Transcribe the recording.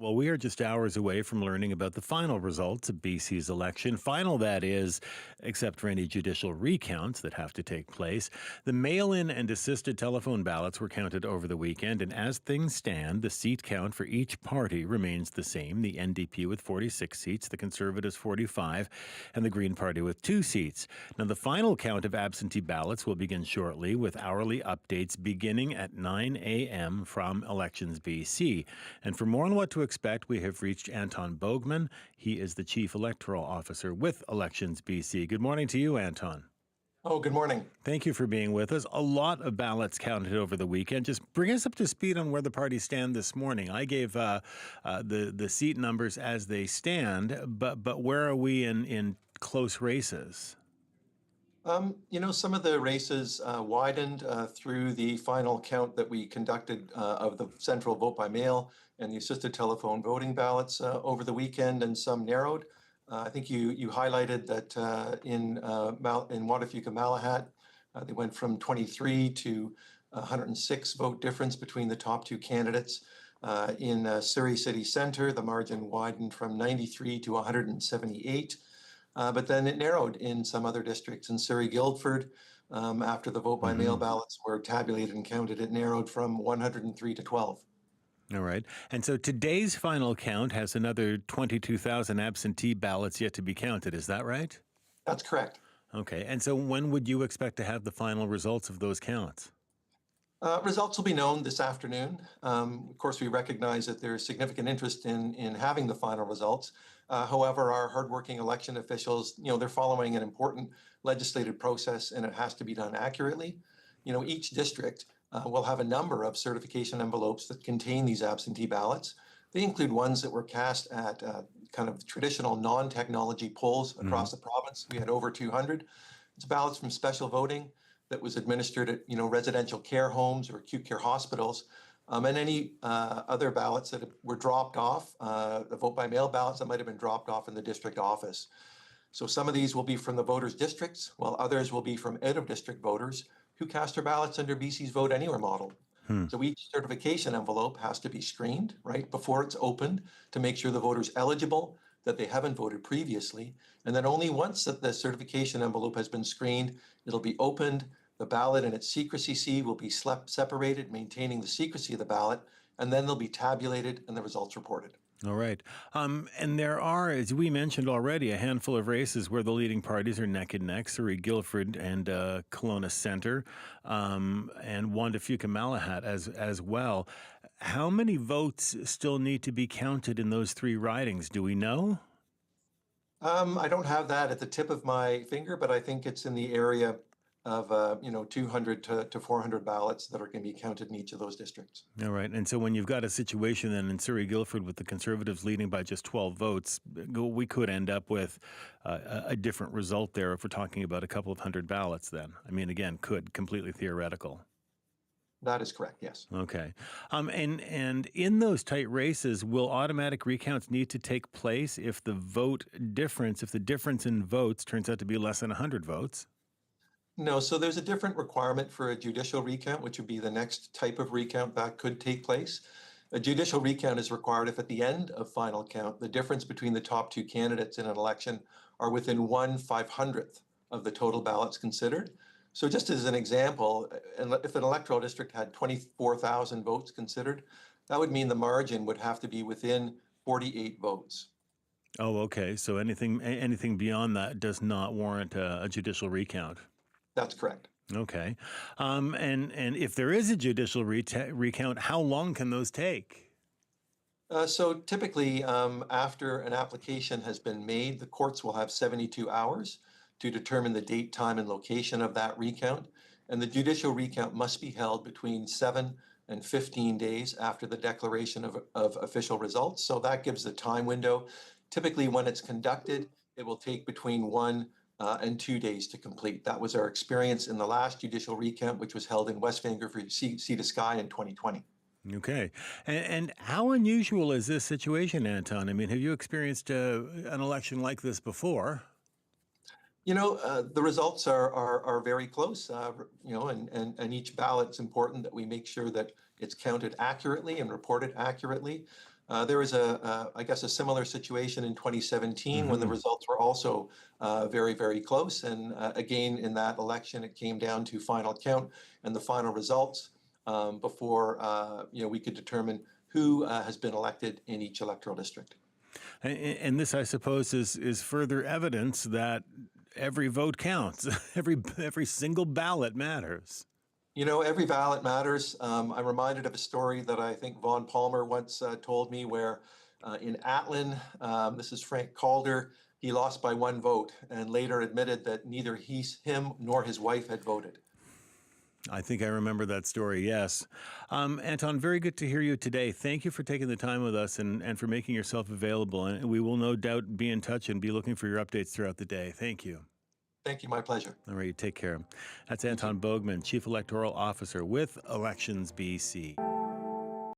Well, we are just hours away from learning about the final results of BC's election. Final, that is, except for any judicial recounts that have to take place. The mail in and assisted telephone ballots were counted over the weekend, and as things stand, the seat count for each party remains the same. The NDP with 46 seats, the Conservatives 45, and the Green Party with 2 seats. Now, the final count of absentee ballots will begin shortly, with hourly updates beginning at 9 a.m. from Elections BC. And for more on what to expect, we have reached Anton Boegman. He is the Chief Electoral Officer with Elections BC. Good morning to you, Anton. Oh, good morning. Thank you for being with us. A lot of ballots counted over the weekend. Just bring us up to speed on where the parties stand this morning. I gave the seat numbers as they stand, but where are we in close races? Some of the races widened through the final count that we conducted of the central vote by mail and the assisted telephone voting ballots over the weekend, and some narrowed. I think you highlighted that in Waterfuka Malahat, they went from 23 to 106 vote difference between the top two candidates. In Surrey City Centre, the margin widened from 93 to 178. But then it narrowed in some other districts. In Surrey Guildford, after the vote by mail ballots were tabulated and counted, it narrowed from 103 to 12. All right. And so today's final count has another 22,000 absentee ballots yet to be counted. Is that right? That's correct. Okay. And so when would you expect to have the final results of those counts? Results will be known this afternoon. Of course, we recognize that there is significant interest in having the final results. However, our hardworking election officials, they're following an important legislative process, and it has to be done accurately. Each district will have a number of certification envelopes that contain these absentee ballots. They include ones that were cast at kind of traditional non-technology polls across the province. We had over 200. It's ballots from special voting that was administered at residential care homes or acute care hospitals, and any other ballots that were dropped off, the vote by mail ballots that might have been dropped off in the district office. So some of these will be from the voters' districts, while others will be from out-of-district voters who cast their ballots under BC's Vote Anywhere model. So each certification envelope has to be screened right before it's opened to make sure the voter's eligible, that they haven't voted previously, and then only once that the certification envelope has been screened, it'll be opened. The ballot and its secrecy seal will be separated, maintaining the secrecy of the ballot, and then they'll be tabulated and the results reported. All right. And there are, as we mentioned already, a handful of races where the leading parties are neck and neck, Surrey Guildford and Kelowna Centre, and Waterfuka Malahat as well. How many votes still need to be counted in those three ridings? Do we know? I don't have that at the tip of my finger, but I think it's in the area of 200 to 400 ballots that are going to be counted in each of those districts. All right. And so when you've got a situation then in Surrey Guildford with the Conservatives leading by just 12 votes, we could end up with a different result there if we're talking about a couple of hundred ballots then. I mean, again, completely theoretical. That is correct, yes. Okay. And in those tight races, will automatic recounts need to take place if the difference in votes turns out to be less than 100 votes? No, so there's a different requirement for a judicial recount, which would be the next type of recount that could take place. A judicial recount is required if at the end of final count, the difference between the top two candidates in an election are within 1/500th of the total ballots considered. So just as an example, if an electoral district had 24,000 votes considered, that would mean the margin would have to be within 48 votes. Oh, okay. So anything beyond that does not warrant a judicial recount. That's correct. Okay. And if there is a judicial recount, how long can those take? So typically, after an application has been made, the courts will have 72 hours to determine the date, time, and location of that recount. And the judicial recount must be held between 7 and 15 days after the declaration of official results. So that gives the time window. Typically, when it's conducted, it will take between 1 and 2 days to complete. That was our experience in the last judicial recount, which was held in West Vancouver, Sea to Sky in 2020. Okay. And how unusual is this situation, Anton? I mean, have you experienced an election like this before? The results are very close, and each ballot's important that we make sure that it's counted accurately and reported accurately. There was I guess, a similar situation in 2017 when the Hmm. results were also very, very close. And again, in that election, it came down to final count and the final results before we could determine who has been elected in each electoral district. And this, I suppose, is further evidence that every vote counts. Every single ballot matters. Every ballot matters. I'm reminded of a story that I think Vaughn Palmer once told me where in Atlin, this is Frank Calder, he lost by one vote and later admitted that neither him nor his wife had voted. I think I remember that story, yes. Anton, very good to hear you today. Thank you for taking the time with us and for making yourself available. And we will no doubt be in touch and be looking for your updates throughout the day. Thank you. Thank you. My pleasure. All right, take care. That's You too. Anton Boegman, Chief Electoral Officer with Elections BC.